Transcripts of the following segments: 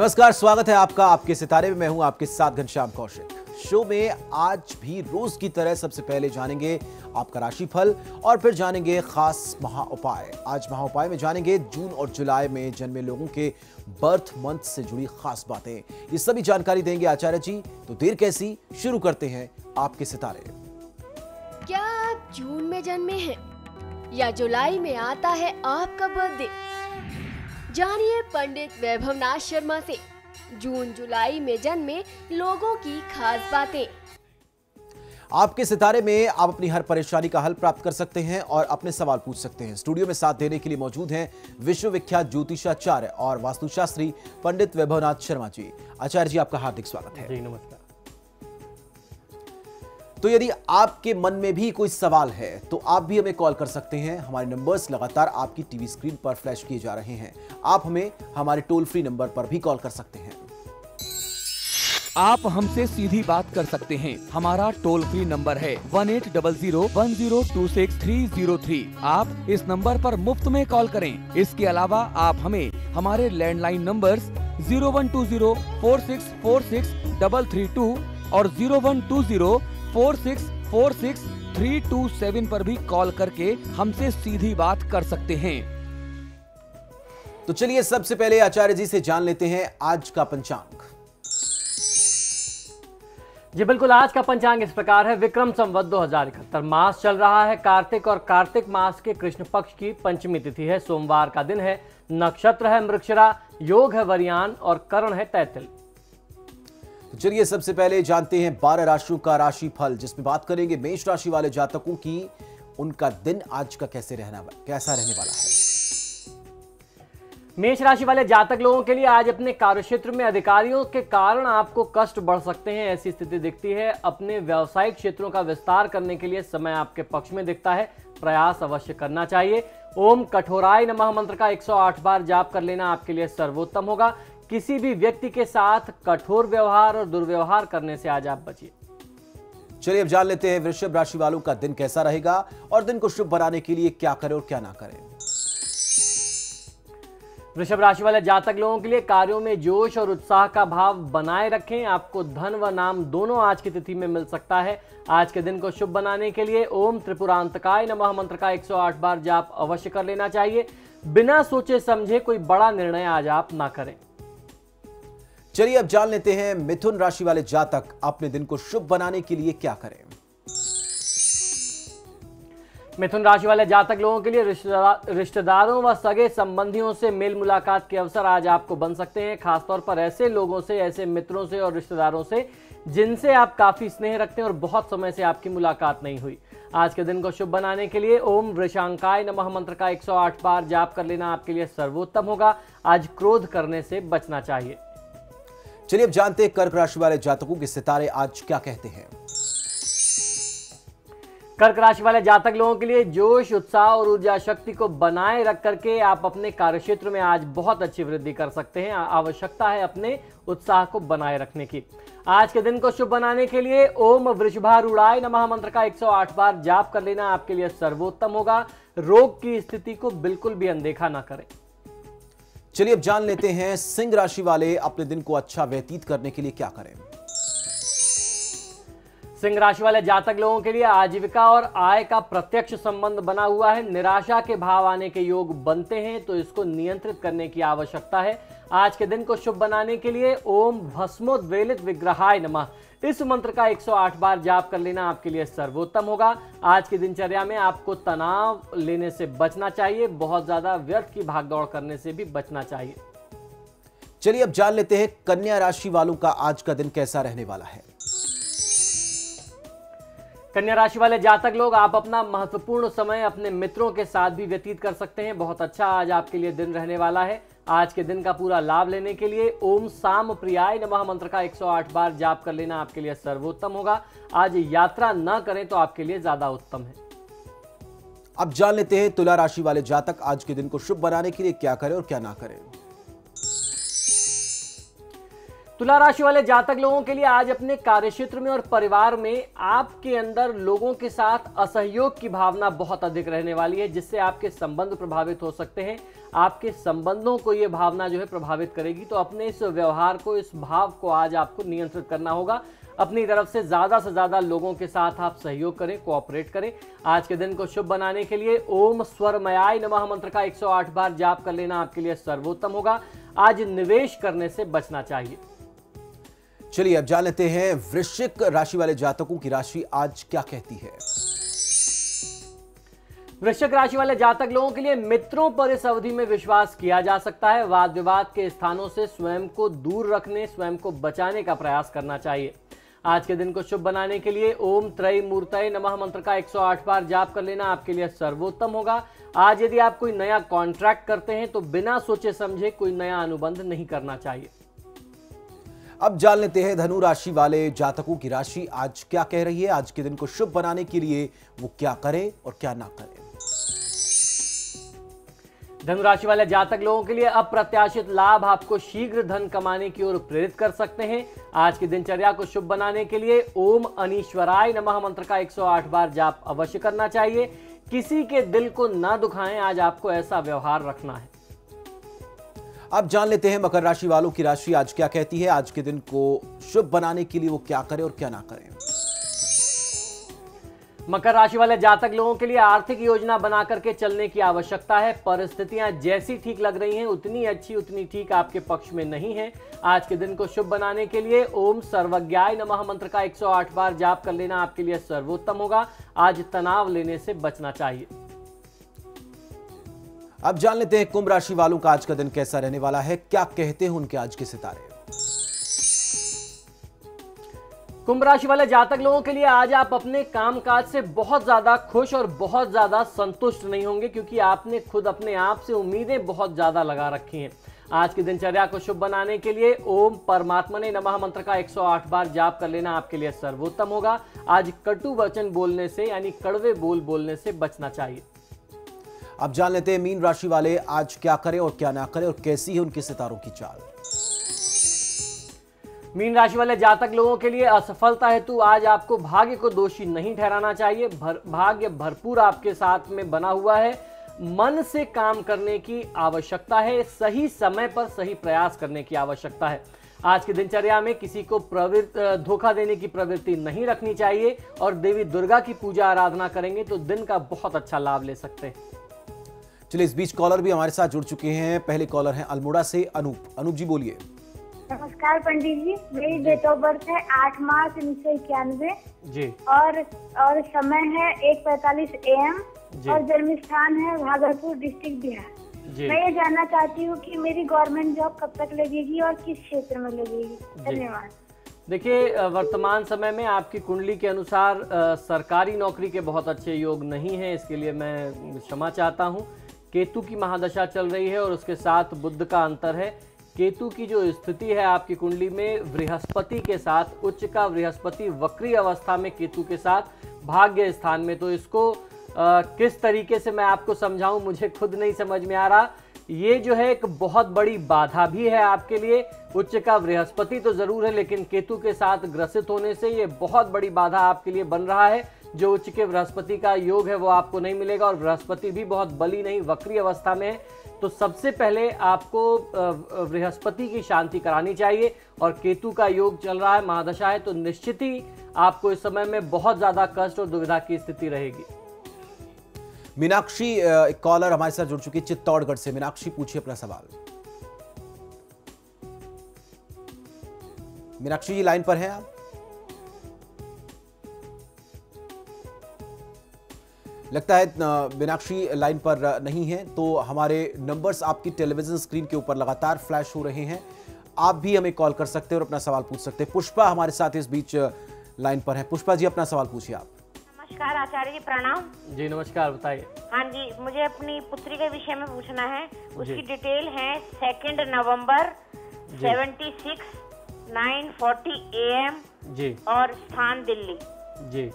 नमस्कार, स्वागत है आपका आपके सितारे में। मैं हूं आपके साथ घनश्याम कौशिक। शो में आज भी रोज की तरह सबसे पहले जानेंगे आपका राशिफल और फिर जानेंगे खास महा उपाय। आज महा उपाय में जानेंगे जून और जुलाई में जन्मे लोगों के बर्थ मंथ से जुड़ी खास बातें। ये सभी जानकारी देंगे आचार्य जी, तो देर कैसी, शुरू करते हैं आपके सितारे। क्या आप जून में जन्मे हैं या जुलाई में आता है आपका बर्थडे? जानिए पंडित वैभवनाथ शर्मा से जून जुलाई में जन्मे लोगों की खास बातें। आपके सितारे में आप अपनी हर परेशानी का हल प्राप्त कर सकते हैं और अपने सवाल पूछ सकते हैं। स्टूडियो में साथ देने के लिए मौजूद हैं विश्वविख्यात ज्योतिषाचार्य और वास्तुशास्त्री पंडित वैभवनाथ शर्मा जी। आचार्य जी, आपका हार्दिक स्वागत है। जी नमस्कार। तो यदि आपके मन में भी कोई सवाल है तो आप भी हमें कॉल कर सकते हैं। हमारे नंबर्स लगातार आपकी टीवी स्क्रीन पर फ्लैश किए जा रहे हैं। आप हमें हमारे टोल फ्री नंबर पर भी कॉल कर सकते हैं। आप हमसे सीधी बात कर सकते हैं। हमारा टोल फ्री नंबर है 180010263003। आप इस नंबर पर मुफ्त में कॉल करें। इसके अलावा आप हमें हमारे लैंडलाइन नंबर्स 012046463332 और 012046463327 पर भी कॉल करके हमसे सीधी बात कर सकते हैं। तो चलिए सबसे पहले आचार्य जी से जान लेते हैं आज का पंचांग। जी बिल्कुल, आज का पंचांग इस प्रकार है। विक्रम संवत 2071 मास चल रहा है कार्तिक और कार्तिक मास के कृष्ण पक्ष की पंचमी तिथि है। सोमवार का दिन है। नक्षत्र है मृगशिरा, योग है वरियान और करण है तैतिल। तो चलिए सबसे पहले जानते हैं 12 राशियों का राशिफल, जिसमें बात करेंगे मेष राशि वाले जातकों की। उनका दिन आज का कैसा रहने वाला है। मेष राशि वाले जातक लोगों के लिए आज अपने कार्यक्षेत्र में अधिकारियों के कारण आपको कष्ट बढ़ सकते हैं, ऐसी स्थिति दिखती है। अपने व्यावसायिक क्षेत्रों का विस्तार करने के लिए समय आपके पक्ष में दिखता है, प्रयास अवश्य करना चाहिए। ओम कठोराय नमः मंत्र का 108 बार जाप कर लेना आपके लिए सर्वोत्तम होगा। किसी भी व्यक्ति के साथ कठोर व्यवहार और दुर्व्यवहार करने से आज आप बचिए। चलिए अब जान लेते हैं वृषभ राशि वालों का दिन कैसा रहेगा और दिन को शुभ बनाने के लिए क्या करें और क्या ना करें। वृषभ राशि वाले जातक लोगों के लिए कार्यों में जोश और उत्साह का भाव बनाए रखें। आपको धन व नाम दोनों आज की तिथि में मिल सकता है। आज के दिन को शुभ बनाने के लिए ओम त्रिपुरांतकाय नमः मंत्र का 108 बार जाप अवश्य कर लेना चाहिए। बिना सोचे समझे कोई बड़ा निर्णय आज आप ना करें। चलिए अब जान लेते हैं मिथुन राशि वाले जातक अपने दिन को शुभ बनाने के लिए क्या करें। मिथुन राशि वाले जातक लोगों के लिए रिश्तेदारों व सगे संबंधियों से मेल मुलाकात के अवसर आज आपको बन सकते हैं। खासतौर पर ऐसे लोगों से, ऐसे मित्रों से और रिश्तेदारों से जिनसे आप काफी स्नेह रखते हैं और बहुत समय से आपकी मुलाकात नहीं हुई। आज के दिन को शुभ बनाने के लिए ओम वृषांकाय नमः मंत्र का 108 बार जाप कर लेना आपके लिए सर्वोत्तम होगा। आज क्रोध करने से बचना चाहिए। चलिए अब जानते हैं कर्क राशि वाले जातकों के सितारे आज क्या कहते हैं। कर्क राशि वाले जातक लोगों के लिए जोश, उत्साह और ऊर्जा शक्ति को बनाए रख करके आप अपने कार्यक्षेत्र में आज बहुत अच्छी वृद्धि कर सकते हैं। आवश्यकता है अपने उत्साह को बनाए रखने की। आज के दिन को शुभ बनाने के लिए ओम वृषभारूढ़ाय नमः मंत्र का 108 बार जाप कर लेना आपके लिए सर्वोत्तम होगा। रोग की स्थिति को बिल्कुल भी अनदेखा ना करें। चलिए अब जान लेते हैं सिंह राशि वाले अपने दिन को अच्छा व्यतीत करने के लिए क्या करें। सिंह राशि वाले जातक लोगों के लिए आजीविका और आय का प्रत्यक्ष संबंध बना हुआ है। निराशा के भाव आने के योग बनते हैं, तो इसको नियंत्रित करने की आवश्यकता है। आज के दिन को शुभ बनाने के लिए ओम भस्मोद्वेलित विग्रहाय नमः इस मंत्र का 108 बार जाप कर लेना आपके लिए सर्वोत्तम होगा। आज की दिनचर्या में आपको तनाव लेने से बचना चाहिए। बहुत ज्यादा व्यर्थ की भागदौड़ करने से भी बचना चाहिए। चलिए अब जान लेते हैं कन्या राशि वालों का आज का दिन कैसा रहने वाला है। कन्या राशि वाले जातक लोग आप अपना महत्वपूर्ण समय अपने मित्रों के साथ भी व्यतीत कर सकते हैं। बहुत अच्छा आज आपके लिए दिन रहने वाला है। आज के दिन का पूरा लाभ लेने के लिए ओम साम प्रियाय नमः मंत्र का 108 बार जाप कर लेना आपके लिए सर्वोत्तम होगा। आज यात्रा न करें तो आपके लिए ज्यादा उत्तम है। अब जान लेते हैं तुला राशि वाले जातक आज के दिन को शुभ बनाने के लिए क्या करें और क्या ना करें। तुला राशि वाले जातक लोगों के लिए आज अपने कार्यक्षेत्र में और परिवार में आपके अंदर लोगों के साथ असहयोग की भावना बहुत अधिक रहने वाली है, जिससे आपके संबंध प्रभावित हो सकते हैं। आपके संबंधों को ये भावना जो है प्रभावित करेगी, तो अपने इस व्यवहार को, इस भाव को आज आपको नियंत्रित करना होगा। अपनी तरफ से ज्यादा लोगों के साथ आप सहयोग करें, कोऑपरेट करें। आज के दिन को शुभ बनाने के लिए ओम स्वरमयाय नमः मंत्र का 108 बार जाप कर लेना आपके लिए सर्वोत्तम होगा। आज निवेश करने से बचना चाहिए। चलिए अब जान लेते हैं वृश्चिक राशि वाले जातकों की राशि आज क्या कहती है। वृश्चिक राशि वाले जातक लोगों के लिए मित्रों पर इस अवधि में विश्वास किया जा सकता है। वाद विवाद के स्थानों से स्वयं को दूर रखने, स्वयं को बचाने का प्रयास करना चाहिए। आज के दिन को शुभ बनाने के लिए ओम त्रय मूर्तये नमः मंत्र का 108 बार जाप कर लेना आपके लिए सर्वोत्तम होगा। आज यदि आप कोई नया कॉन्ट्रैक्ट करते हैं तो बिना सोचे समझे कोई नया अनुबंध नहीं करना चाहिए। अब जान लेते हैं धनु राशि वाले जातकों की राशि आज क्या कह रही है। आज के दिन को शुभ बनाने के लिए वो क्या करें और क्या ना करें। धनु राशि वाले जातक लोगों के लिए अप्रत्याशित लाभ आपको शीघ्र धन कमाने की ओर प्रेरित कर सकते हैं। आज की दिनचर्या को शुभ बनाने के लिए ओम अनीश्वराय नमः मंत्र का 108 बार जाप अवश्य करना चाहिए। किसी के दिल को ना दुखाएं, आज आपको ऐसा व्यवहार रखना है। अब जान लेते हैं मकर राशि वालों की राशि आज क्या कहती है। आज के दिन को शुभ बनाने के लिए वो क्या करें और क्या ना करें। मकर राशि वाले जातक लोगों के लिए आर्थिक योजना बना करके चलने की आवश्यकता है। परिस्थितियां जैसी ठीक लग रही हैं उतनी अच्छी, उतनी ठीक आपके पक्ष में नहीं है। आज के दिन को शुभ बनाने के लिए ओम सर्वज्ञाय नमः मंत्र का 108 बार जाप कर लेना आपके लिए सर्वोत्तम होगा। आज तनाव लेने से बचना चाहिए। अब जान लेते हैं कुंभ राशि वालों का आज का दिन कैसा रहने वाला है। क्या कहते हैं उनके आज के सितारे। कुंभ राशि वाले जातक लोगों के लिए आज आप अपने कामकाज से बहुत ज्यादा खुश और बहुत ज्यादा संतुष्ट नहीं होंगे, क्योंकि आपने खुद अपने आप से उम्मीदें बहुत ज्यादा लगा रखी हैं। आज की दिनचर्या को शुभ बनाने के लिए ओम परमात्मने नमः मंत्र का 108 बार जाप कर लेना आपके लिए सर्वोत्तम होगा। आज कटु वचन बोलने से, यानी कड़वे बोल बोलने से बचना चाहिए। अब जान लेते हैं मीन राशि वाले आज क्या करें और क्या ना करें और कैसी है उनके सितारों की चाल। मीन राशि वाले जातक लोगों के लिए असफलता हेतु आज आपको भाग्य को दोषी नहीं ठहराना चाहिए। भाग्य भरपूर आपके साथ में बना हुआ है। मन से काम करने की आवश्यकता है। सही समय पर सही प्रयास करने की आवश्यकता है। आज की दिनचर्या में किसी को धोखा देने की प्रवृत्ति नहीं रखनी चाहिए और देवी दुर्गा की पूजा आराधना करेंगे तो दिन का बहुत अच्छा लाभ ले सकते हैं। चलिए इस बीच कॉलर भी हमारे साथ जुड़ चुके हैं। पहले कॉलर हैं अल्मोड़ा से अनूप जी, बोलिए। नमस्कार पंडित जी, मेरी डेट ऑफ बर्थ है 8 मार्च 1991 जी, और समय है 1:45 AM और जन्म स्थान है भागलपुर डिस्ट्रिक्ट बिहार जी। मैं ये जानना चाहती हूँ कि मेरी गवर्नमेंट जॉब कब तक लगेगी और किस क्षेत्र में लगेगी। धन्यवाद। देखिए, वर्तमान समय में आपकी कुंडली के अनुसार सरकारी नौकरी के बहुत अच्छे योग नहीं है। इसके लिए मैं क्षमा चाहता हूँ। केतु की महादशा चल रही है और उसके साथ बुध का अंतर है। केतु की जो स्थिति है आपकी कुंडली में बृहस्पति के साथ, उच्च का बृहस्पति वक्री अवस्था में केतु के साथ भाग्य स्थान में, तो इसको किस तरीके से मैं आपको समझाऊं मुझे खुद नहीं समझ में आ रहा। ये जो है एक बहुत बड़ी बाधा भी है आपके लिए। उच्च का बृहस्पति तो जरूर है, लेकिन केतु के साथ ग्रसित होने से ये बहुत बड़ी बाधा आपके लिए बन रहा है। जो उच्च के बृहस्पति का योग है वो आपको नहीं मिलेगा और बृहस्पति भी बहुत बली नहीं, वक्री अवस्था में है। तो सबसे पहले आपको बृहस्पति की शांति करानी चाहिए और केतु का योग चल रहा है, महादशा है, तो निश्चित ही आपको इस समय में बहुत ज्यादा कष्ट और दुविधा की स्थिति रहेगी। मीनाक्षी कॉलर हमारे साथ जुड़ चुकी चित्तौड़गढ़ से। मीनाक्षी पूछिए अपना सवाल। मीनाक्षी जी लाइन पर हैं आप? लगता है मीनाक्षी लाइन पर नहीं है, तो हमारे नंबर्स आपकी टेलीविजन स्क्रीन के ऊपर लगातार फ्लैश हो रहे हैं। आप भी हमें कॉल कर सकते हैं और अपना सवाल पूछ सकते हैं। पुष्पा हमारे साथ इस बीच लाइन पर है। पुष्पा जी अपना सवाल पूछिए आप। नमस्कार आचार्य जी, प्रणाम जी। नमस्कार, बताइए। हाँ जी, मुझे अपनी पुत्री के विषय में पूछना है। उसकी डिटेल है 2 नवंबर 76 9:40 AM जी और स्थान दिल्ली जी।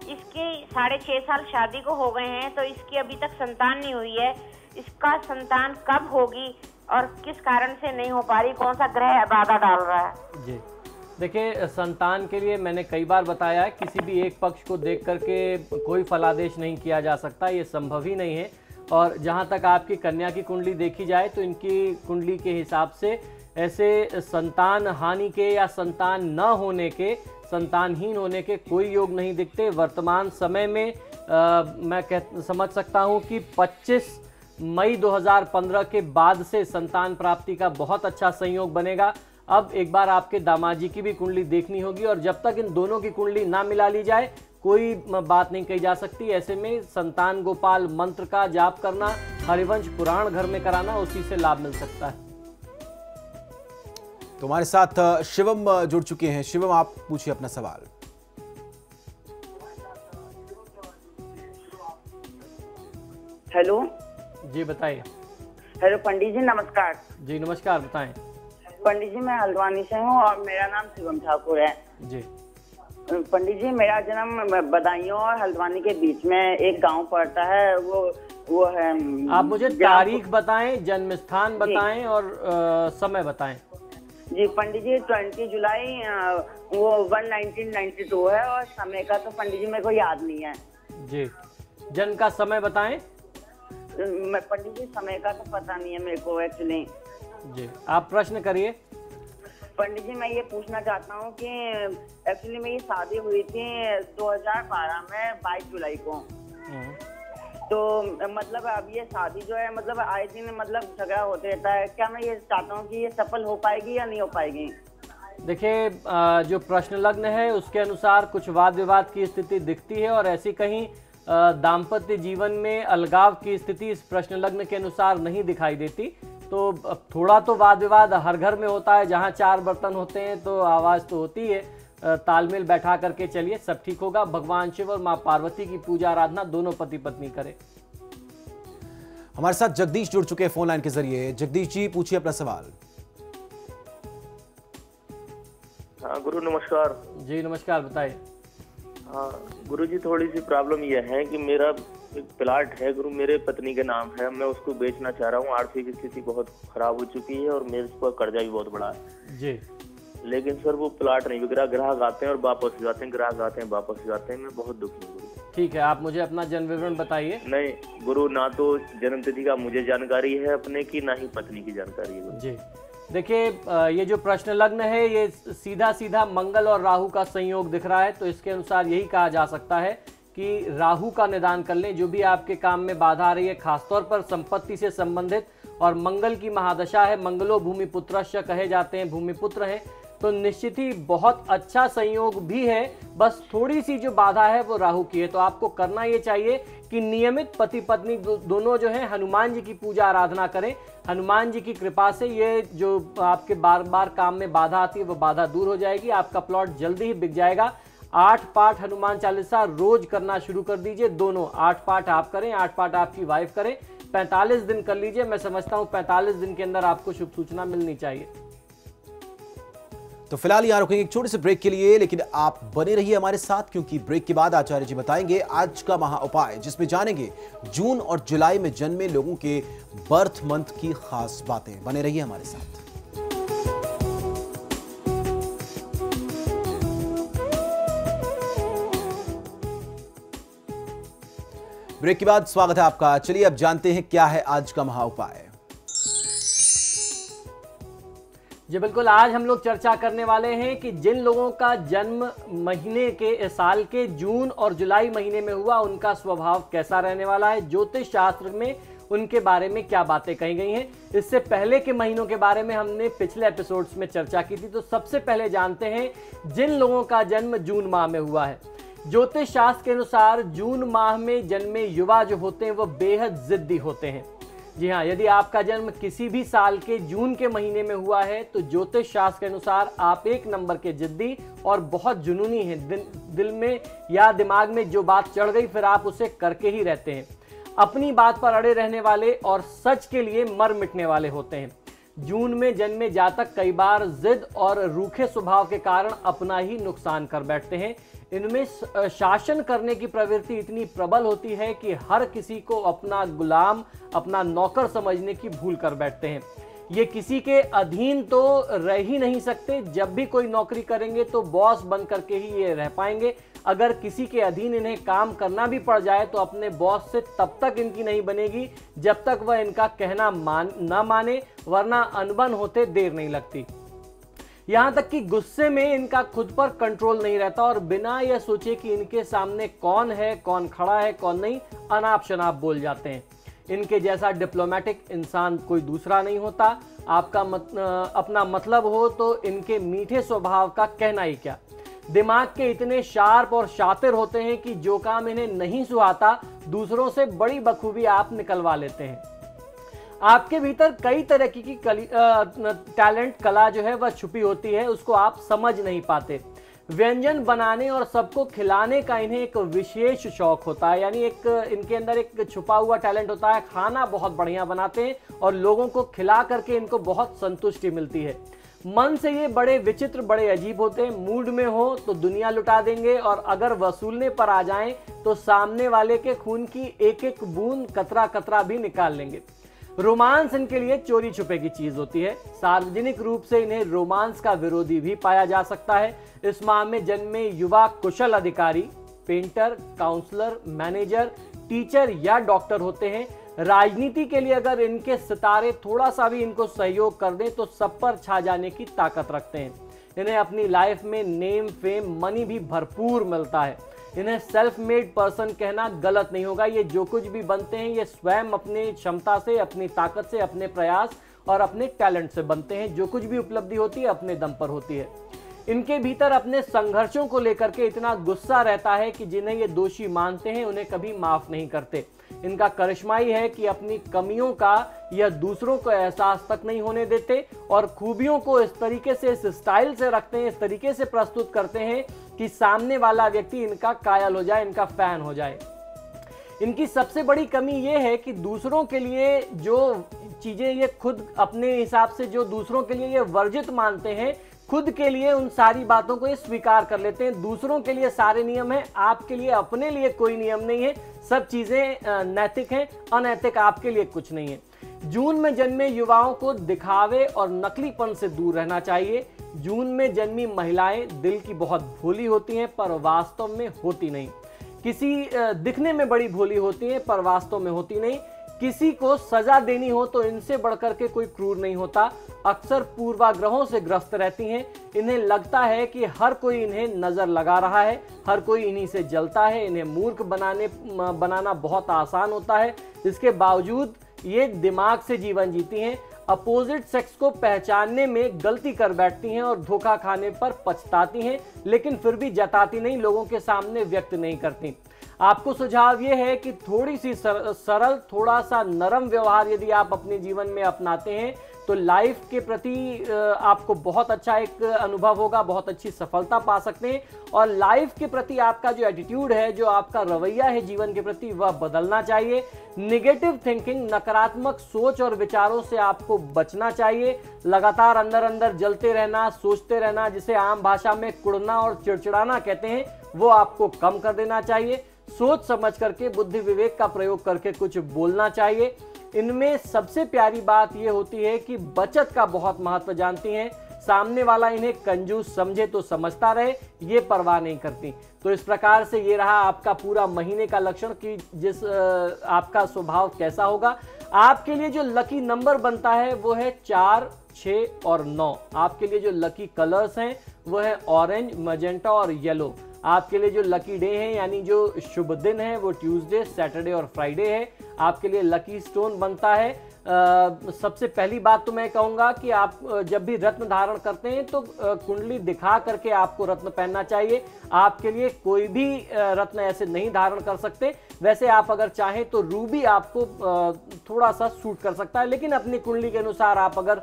इसके 6.5 साल शादी को हो गए हैं, तो इसकी अभी तक संतान नहीं हुई है। इसका संतान कब होगी और किस कारण से नहीं हो पा रही, कौन सा ग्रह बाधा डाल रहा है? जी देखिए, संतान के लिए मैंने कई बार बताया है, किसी भी एक पक्ष को देख करके कोई फलादेश नहीं किया जा सकता, ये संभव ही नहीं है। और जहाँ तक आपकी कन्या की कुंडली देखी जाए तो इनकी कुंडली के हिसाब से ऐसे संतान हानि के या संतान न होने के, संतानहीन होने के कोई योग नहीं दिखते। वर्तमान समय में मैं समझ सकता हूँ कि 25 मई 2015 के बाद से संतान प्राप्ति का बहुत अच्छा संयोग बनेगा। अब एक बार आपके दामाद जी की भी कुंडली देखनी होगी और जब तक इन दोनों की कुंडली ना मिला ली जाए कोई बात नहीं कही जा सकती। ऐसे में संतान गोपाल मंत्र का जाप करना, हरिवंश पुराण घर में कराना, उसी से लाभ मिल सकता है। तो हमारे साथ शिवम जुड़ चुके हैं। शिवम, आप पूछिए अपना सवाल। हेलो जी बताइए। हेलो पंडित जी, नमस्कार। जी नमस्कार, बताएं। पंडित जी, मैं हल्द्वानी से हूँ और मेरा नाम शिवम ठाकुर है। जी पंडित जी, मेरा जन्म बदायूं और हल्द्वानी के बीच में एक गांव पड़ता है, वो है। आप मुझे तारीख बताएं, जन्म स्थान बताएं और समय बताएं। जी पंडित जी, 20 जुलाई वो 1992 है और समय का तो पंडित जी मेरे को याद नहीं है। जी, जन्म का समय बताएं। पंडित जी, समय का तो पता नहीं है मेरे को एक्चुअली। जी, आप प्रश्न करिए। पंडित जी, मैं ये पूछना चाहता हूँ कि एक्चुअली मेरी शादी हुई थी 2012 में 22 जुलाई को। तो मतलब अब ये शादी जो है, मतलब आए दिन मतलब झगड़ा होते रहता है। क्या मैं ये चाहता हूँ कि ये सफल हो पाएगी या नहीं हो पाएगी? देखिए, जो प्रश्न लग्न है उसके अनुसार कुछ वाद विवाद की स्थिति दिखती है और ऐसी कहीं दाम्पत्य जीवन में अलगाव की स्थिति इस प्रश्न लग्न के अनुसार नहीं दिखाई देती। तो थोड़ा तो वाद विवाद हर घर में होता है, जहाँ 4 बर्तन होते हैं तो आवाज़ तो होती है। तालमेल बैठा करके चलिए, सब ठीक होगा। भगवान शिव और माँ पार्वती की पूजा आराधना दोनों पति पत्नी करें। हमारे साथ जगदीश जुड़ चुके हैं फोन लाइन के जरिए। जगदीश जी, पूछिए अपना सवाल। हाँ गुरु नमस्कार। जी नमस्कार, बताइए। हाँ गुरु जी, थोड़ी सी प्रॉब्लम यह है कि मेरा एक प्लाट है गुरु, मेरे पत्नी के नाम है, मैं उसको बेचना चाह रहा हूँ। आर्थिक स्थिति बहुत खराब हो चुकी है और मेरे पर कर्जा भी बहुत बड़ा है जी। लेकिन सर वो प्लाट नहीं बिक रहा। ग्राहक आते हैं और वापस हो जाते हैं, ग्राहक आते हैं वापस हो जाते हैं। मैं बहुत दुखी हूँ गुरु। ठीक है, आप मुझे अपना जन्म विवरण बताइए। नहीं गुरु, ना तो जन्म तिथि का मुझे जानकारी है अपने की, ना ही पत्नी की जानकारी है गुरु। जी देखिए, ये जो प्रश्न लग्न है ये सीधा सीधा मंगल और राहु का संयोग दिख रहा है। तो इसके अनुसार यही कहा जा सकता है कि राहु का निदान कर लें। जो भी आपके काम में बाधा आ रही है, खासतौर पर संपत्ति से संबंधित, और मंगल की महादशा है, मंगलो भूमिपुत्रश्च कहे जाते हैं, भूमिपुत्र है, तो निश्चित ही बहुत अच्छा संयोग भी है। बस थोड़ी सी जो बाधा है वो राहु की है। तो आपको करना ये चाहिए कि नियमित पति पत्नी दोनों जो है हनुमान जी की पूजा आराधना करें। हनुमान जी की कृपा से ये जो आपके बार बार काम में बाधा आती है वो बाधा दूर हो जाएगी। आपका प्लॉट जल्दी ही बिक जाएगा। 8 पाठ हनुमान चालीसा रोज करना शुरू कर दीजिए। दोनों 8 पाठ आप करें, 8 पाठ आपकी वाइफ करें। 45 दिन कर लीजिए। मैं समझता हूँ 45 दिन के अंदर आपको शुभ सूचना मिलनी चाहिए। तो फिलहाल यहाँ रुकेंगे एक छोटे से ब्रेक के लिए, लेकिन आप बने रहिए हमारे साथ, क्योंकि ब्रेक के बाद आचार्य जी बताएंगे आज का महा उपाय, जिसमें जानेंगे जून और जुलाई में जन्मे लोगों के बर्थ मंथ की खास बातें। बने रहिए हमारे साथ। ब्रेक के बाद स्वागत है आपका। चलिए अब जानते हैं क्या है आज का महा उपाय। जी बिल्कुल, आज हम लोग चर्चा करने वाले हैं कि जिन लोगों का जन्म महीने के साल के जून और जुलाई महीने में हुआ उनका स्वभाव कैसा रहने वाला है, ज्योतिष शास्त्र में उनके बारे में क्या बातें कही गई हैं। इससे पहले के महीनों के बारे में हमने पिछले एपिसोड्स में चर्चा की थी। तो सबसे पहले जानते हैं जिन लोगों का जन्म जून माह में हुआ है। ज्योतिष शास्त्र के अनुसार जून माह में जन्मे युवा जो होते हैं वो बेहद जिद्दी होते हैं। जी हाँ, यदि आपका जन्म किसी भी साल के जून के महीने में हुआ है तो ज्योतिष शास्त्र के अनुसार आप 1 नंबर के जिद्दी और बहुत जुनूनी हैं। दिल में या दिमाग में जो बात चढ़ गई फिर आप उसे करके ही रहते हैं। अपनी बात पर अड़े रहने वाले और सच के लिए मर मिटने वाले होते हैं। जून में जन्मे जातक कई बार जिद और रूखे स्वभाव के कारण अपना ही नुकसान कर बैठते हैं। इनमें शासन करने की प्रवृत्ति इतनी प्रबल होती है कि हर किसी को अपना गुलाम, अपना नौकर समझने की भूल कर बैठते हैं। ये किसी के अधीन तो रह ही नहीं सकते, जब भी कोई नौकरी करेंगे तो बॉस बन करके ही ये रह पाएंगे। अगर किसी के अधीन इन्हें काम करना भी पड़ जाए तो अपने बॉस से तब तक इनकी नहीं बनेगी जब तक वह इनका कहना ना माने, वरना अनबन होते देर नहीं लगती। यहां तक कि गुस्से में इनका खुद पर कंट्रोल नहीं रहता और बिना यह सोचे कि इनके सामने कौन है, कौन खड़ा है, कौन नहीं, अनाप शनाप बोल जाते हैं। इनके जैसा डिप्लोमेटिक इंसान कोई दूसरा नहीं होता। आपका अपना मतलब हो तो इनके मीठे स्वभाव का कहना ही क्या। दिमाग के इतने शार्प और शातिर होते हैं कि जो काम इन्हें नहीं सुहाता दूसरों से बड़ी बखूबी आप निकलवा लेते हैं। आपके भीतर कई तरह की टैलेंट, कला जो है वह छुपी होती है, उसको आप समझ नहीं पाते। व्यंजन बनाने और सबको खिलाने का इन्हें एक विशेष शौक होता है, यानी एक इनके अंदर एक छुपा हुआ टैलेंट होता है। खाना बहुत बढ़िया बनाते हैं और लोगों को खिला करके इनको बहुत संतुष्टि मिलती है। मन से ये बड़े विचित्र, बड़े अजीब होते हैं। मूड में हो तो दुनिया लुटा देंगे और अगर वसूलने पर आ जाएं तो सामने वाले के खून की एक एक बूंद, कतरा कतरा भी निकाल लेंगे। रोमांस इनके लिए चोरी छुपे की चीज होती है। सार्वजनिक रूप से इन्हें रोमांस का विरोधी भी पाया जा सकता है। इस माह में जन्मे युवा कुशल अधिकारी, पेंटर, काउंसलर, मैनेजर, टीचर या डॉक्टर होते हैं। राजनीति के लिए अगर इनके सितारे थोड़ा सा भी इनको सहयोग कर दें तो सब पर छा जाने की ताकत रखते हैं। इन्हें अपनी लाइफ में नेम, फेम, मनी भी भरपूर मिलता है। इन्हें सेल्फ मेड पर्सन कहना गलत नहीं होगा। ये जो कुछ भी बनते हैं ये स्वयं अपनी क्षमता से, अपनी ताकत से, अपने प्रयास और अपने टैलेंट से बनते हैं। जो कुछ भी उपलब्धि होती है अपने दम पर होती है। इनके भीतर अपने संघर्षों को लेकर के इतना गुस्सा रहता है कि जिन्हें ये दोषी मानते हैं उन्हें कभी माफ नहीं करते। इनका करिश्मा ही है कि अपनी कमियों का यह दूसरों को एहसास तक नहीं होने देते और खूबियों को इस तरीके से, इस स्टाइल से रखते हैं, इस तरीके से प्रस्तुत करते हैं कि सामने वाला व्यक्ति इनका कायल हो जाए, इनका फैन हो जाए। इनकी सबसे बड़ी कमी यह है कि दूसरों के लिए जो चीजें ये खुद अपने हिसाब से जो दूसरों के लिए ये वर्जित मानते हैं, खुद के लिए उन सारी बातों को ये स्वीकार कर लेते हैं। दूसरों के लिए सारे नियम हैं, आपके लिए, अपने लिए कोई नियम नहीं है। सब चीजें नैतिक हैं, अनैतिक आपके लिए कुछ नहीं है। जून में जन्मे युवाओं को दिखावे और नकलीपन से दूर रहना चाहिए। जून में जन्मी महिलाएं दिल की बहुत भोली होती हैं पर वास्तव में होती नहीं। दिखने में बड़ी भोली होती हैं पर वास्तव में होती नहीं। किसी को सजा देनी हो तो इनसे बढ़कर के कोई क्रूर नहीं होता। अक्सर पूर्वाग्रहों से ग्रस्त रहती हैं। इन्हें लगता है कि हर कोई इन्हें नजर लगा रहा है, हर कोई इन्हीं से जलता है। इन्हें मूर्ख बनाना बहुत आसान होता है। इसके बावजूद ये दिमाग से जीवन जीती हैं। अपोजिट सेक्स को पहचानने में गलती कर बैठती हैं और धोखा खाने पर पछताती हैं, लेकिन फिर भी जताती नहीं, लोगों के सामने व्यक्त नहीं करती। आपको सुझाव यह है कि थोड़ी सी सरल, थोड़ा सा नरम व्यवहार यदि आप अपने जीवन में अपनाते हैं तो लाइफ के प्रति आपको बहुत अच्छा एक अनुभव होगा, बहुत अच्छी सफलता पा सकते हैं। और लाइफ के प्रति आपका जो एटीट्यूड है, जो आपका रवैया है जीवन के प्रति, वह बदलना चाहिए। निगेटिव थिंकिंग, नकारात्मक सोच और विचारों से आपको बचना चाहिए। लगातार अंदर अंदर जलते रहना, सोचते रहना, जिसे आम भाषा में कुड़ना और चिड़चिड़ाना कहते हैं, वो आपको कम कर देना चाहिए। सोच समझ करके, बुद्धि विवेक का प्रयोग करके कुछ बोलना चाहिए। इनमें सबसे प्यारी बात यह होती है कि बचत का बहुत महत्व जानती हैं। सामने वाला इन्हें कंजूस समझे तो समझता रहे, ये परवाह नहीं करती। तो इस प्रकार से ये रहा आपका पूरा महीने का लक्षण कि आपका स्वभाव कैसा होगा। आपके लिए जो लकी नंबर बनता है वो है 4, 6 और 9। आपके लिए जो लकी कलर्स हैं वो है ऑरेंज, मजेंटा और येलो। आपके लिए जो लकी डे है, यानी जो शुभ दिन है, वो ट्यूसडे, सैटरडे और फ्राइडे है। आपके लिए लकी स्टोन बनता है। सबसे पहली बात तो मैं कहूंगा कि आप जब भी रत्न धारण करते हैं तो कुंडली दिखा करके आपको रत्न पहनना चाहिए। आपके लिए कोई भी रत्न ऐसे नहीं धारण कर सकते। वैसे आप अगर चाहें तो रूबी आपको थोड़ा सा सूट कर सकता है, लेकिन अपनी कुंडली के अनुसार आप अगर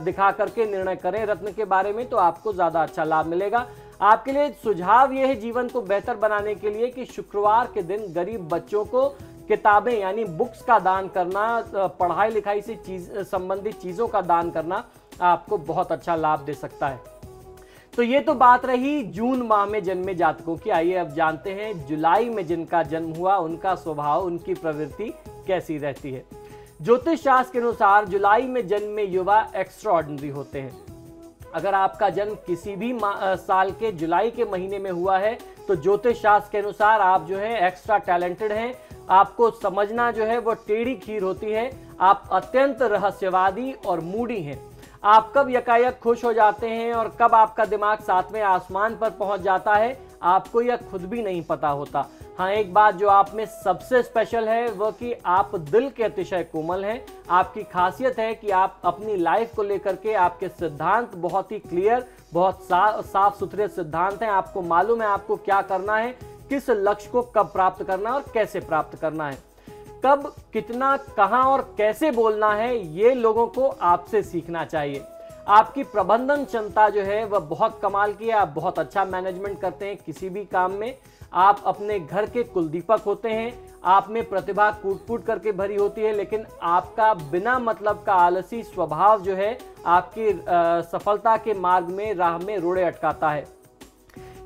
दिखा करके निर्णय करें रत्न के बारे में तो आपको ज्यादा अच्छा लाभ मिलेगा। आपके लिए सुझाव यह है जीवन को बेहतर बनाने के लिए कि शुक्रवार के दिन गरीब बच्चों को किताबें यानी बुक्स का दान करना, पढ़ाई लिखाई से संबंधित चीजों का दान करना आपको बहुत अच्छा लाभ दे सकता है। तो ये तो बात रही जून माह में जन्मे जातकों की। आइए अब जानते हैं जुलाई में जिनका जन्म हुआ उनका स्वभाव, उनकी प्रवृत्ति कैसी रहती है। ज्योतिष शास्त्र के अनुसार जुलाई में जन्मे युवा एक्स्ट्राऑर्डिनरी होते हैं। अगर आपका जन्म किसी भी साल के जुलाई के महीने में हुआ है तो ज्योतिष शास्त्र के अनुसार आप जो है एक्स्ट्रा टैलेंटेड हैं। आपको समझना जो है वो टेढ़ी खीर होती है। आप अत्यंत रहस्यवादी और मूडी हैं। आप कब यकायक खुश हो जाते हैं और कब आपका दिमाग सातवें आसमान पर पहुंच जाता है, आपको यह खुद भी नहीं पता होता। हाँ, एक बात जो आप में सबसे स्पेशल है वह कि आप दिल के अतिशय कोमल हैं। आपकी खासियत है कि आप अपनी लाइफ को लेकर के आपके सिद्धांत बहुत ही क्लियर, बहुत साफ सुथरे सिद्धांत हैं। आपको मालूम है आपको क्या करना है, किस लक्ष्य को कब प्राप्त करना है और कैसे प्राप्त करना है, कब, कितना, कहां और कैसे बोलना है, ये लोगों को आपसे सीखना चाहिए। आपकी प्रबंधन क्षमता जो है वह बहुत कमाल की है। आप बहुत अच्छा मैनेजमेंट करते हैं किसी भी काम में। आप अपने घर के कुलदीपक होते हैं। आप में प्रतिभा कूट-कूट करके भरी होती है, लेकिन आपका बिना मतलब का आलसी स्वभाव जो है आपकी सफलता के मार्ग में, राह में रोड़े अटकाता है।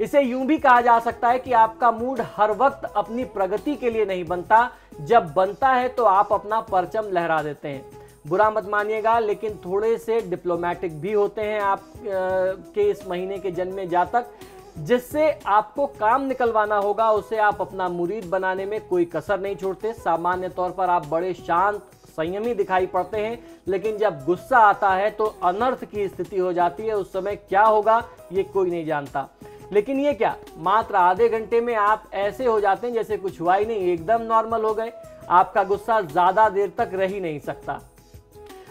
इसे यूं भी कहा जा सकता है कि आपका मूड हर वक्त अपनी प्रगति के लिए नहीं बनता। जब बनता है तो आप अपना परचम लहरा देते हैं। बुरा मत मानिएगा, लेकिन थोड़े से डिप्लोमेटिक भी होते हैं आप के इस महीने के जन्मे जातक। जिससे आपको काम निकलवाना होगा उसे आप अपना मुरीद बनाने में कोई कसर नहीं छोड़ते। सामान्य तौर पर आप बड़े शांत, संयमी दिखाई पड़ते हैं, लेकिन जब गुस्सा आता है तो अनर्थ की स्थिति हो जाती है। उस समय क्या होगा ये कोई नहीं जानता। लेकिन ये क्या, मात्र आधे घंटे में आप ऐसे हो जाते हैं जैसे कुछ हुआ ही नहीं, एकदम नॉर्मल हो गए। आपका गुस्सा ज्यादा देर तक रह ही नहीं सकता।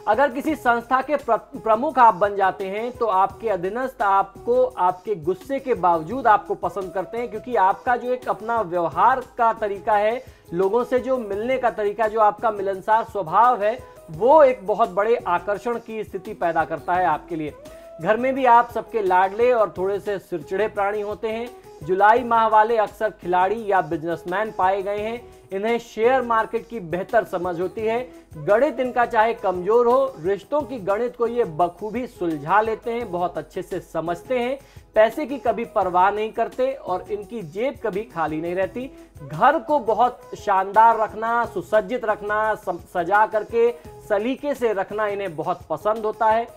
अगर किसी संस्था के प्रमुख आप बन जाते हैं तो आपके अधीनस्थ आपको आपके गुस्से के बावजूद आपको पसंद करते हैं, क्योंकि आपका जो एक अपना व्यवहार का तरीका है, लोगों से जो मिलने का तरीका, जो आपका मिलनसार स्वभाव है, वो एक बहुत बड़े आकर्षण की स्थिति पैदा करता है आपके लिए। घर में भी आप सबके लाडले और थोड़े से सिरचिड़े प्राणी होते हैं। जुलाई माह वाले अक्सर खिलाड़ी या बिजनेसमैन पाए गए हैं। इन्हें शेयर मार्केट की बेहतर समझ होती है। गणित इनका चाहे कमजोर हो, रिश्तों की गणित को ये बखूबी सुलझा लेते हैं, बहुत अच्छे से समझते हैं। पैसे की कभी परवाह नहीं करते और इनकी जेब कभी खाली नहीं रहती। घर को बहुत शानदार रखना, सुसज्जित रखना, सजा करके सलीके से रखना इन्हें बहुत पसंद होता है।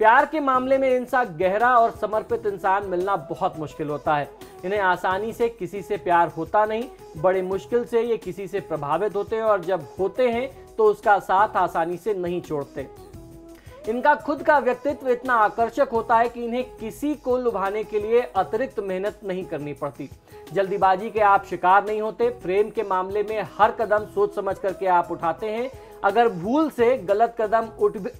प्यार के मामले में इनसा गहरा और समर्पित इंसान मिलना बहुत मुश्किल होता है। इन्हें आसानी से किसी से प्यार होता नहीं, बड़े मुश्किल से ये किसी से प्रभावित होते हैं और जब होते हैं तो उसका साथ आसानी से नहीं छोड़ते। इनका खुद का व्यक्तित्व इतना आकर्षक होता है कि इन्हें किसी को लुभाने के लिए अतिरिक्त मेहनत नहीं करनी पड़ती। जल्दीबाजी के आप शिकार नहीं होते। प्रेम के मामले में हर कदम सोच समझ करके आप उठाते हैं। अगर भूल से गलत कदम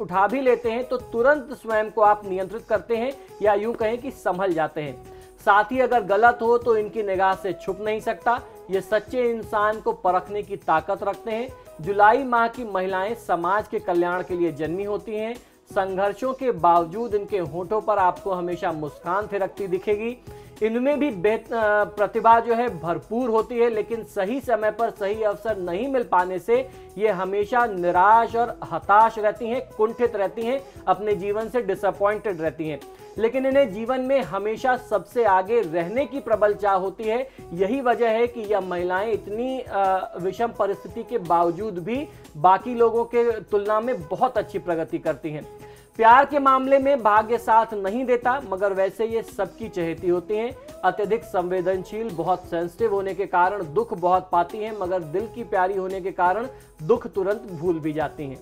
उठा भी लेते हैं तो तुरंत स्वयं को आप नियंत्रित करते हैं, या यूं कहें कि संभल जाते हैं। साथ ही अगर गलत हो तो इनकी निगाह से छुप नहीं सकता। ये सच्चे इंसान को परखने की ताकत रखते हैं। जुलाई माह की महिलाएं समाज के कल्याण के लिए जन्मी होती हैं। संघर्षों के बावजूद इनके होठों पर आपको हमेशा मुस्कान थिरकती दिखेगी। इनमें भी प्रतिभा जो है भरपूर होती है, लेकिन सही समय पर सही अवसर नहीं मिल पाने से ये हमेशा निराश और हताश रहती हैं, कुंठित रहती हैं, अपने जीवन से डिसअपॉइंटेड रहती हैं। लेकिन इन्हें जीवन में हमेशा सबसे आगे रहने की प्रबल चाह होती है। यही वजह है कि यह महिलाएं इतनी विषम परिस्थिति के बावजूद भी बाकी लोगों के तुलना में बहुत अच्छी प्रगति करती हैं। प्यार के मामले में भाग्य साथ नहीं देता, मगर वैसे ये सबकी चहेती होती हैं। अत्यधिक संवेदनशील, बहुत सेंसिटिव होने के कारण दुख बहुत पाती हैं, मगर दिल की प्यारी होने के कारण दुख तुरंत भूल भी जाती हैं।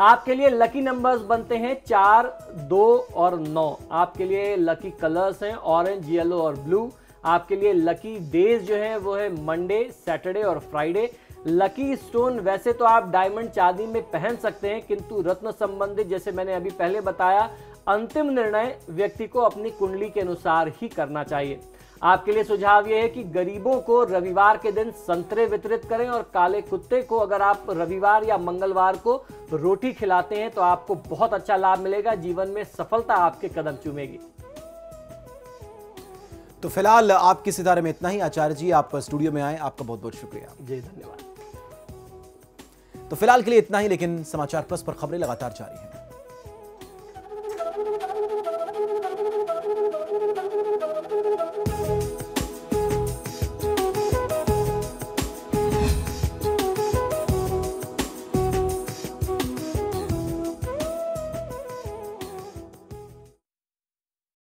आपके लिए लकी नंबर्स बनते हैं 4, 2 और 9। आपके लिए लकी कलर्स हैं ऑरेंज, येलो और ब्लू। आपके लिए लकी डेज जो है वो है मंडे, सैटरडे और फ्राइडे। लकी स्टोन वैसे तो आप डायमंड चांदी में पहन सकते हैं, किंतु रत्न संबंधित, जैसे मैंने अभी पहले बताया, अंतिम निर्णय व्यक्ति को अपनी कुंडली के अनुसार ही करना चाहिए। आपके लिए सुझाव यह है कि गरीबों को रविवार के दिन संतरे वितरित करें और काले कुत्ते को अगर आप रविवार या मंगलवार को रोटी खिलाते हैं तो आपको बहुत अच्छा लाभ मिलेगा। जीवन में सफलता आपके कदम चूमेगी। तो फिलहाल आपके सितारे में इतना ही। आचार्य जी, आप स्टूडियो में आए, आपका बहुत बहुत शुक्रिया। जी धन्यवाद। तो फिलहाल के लिए इतना ही, लेकिन समाचार प्लस पर खबरें लगातार जारी हैं।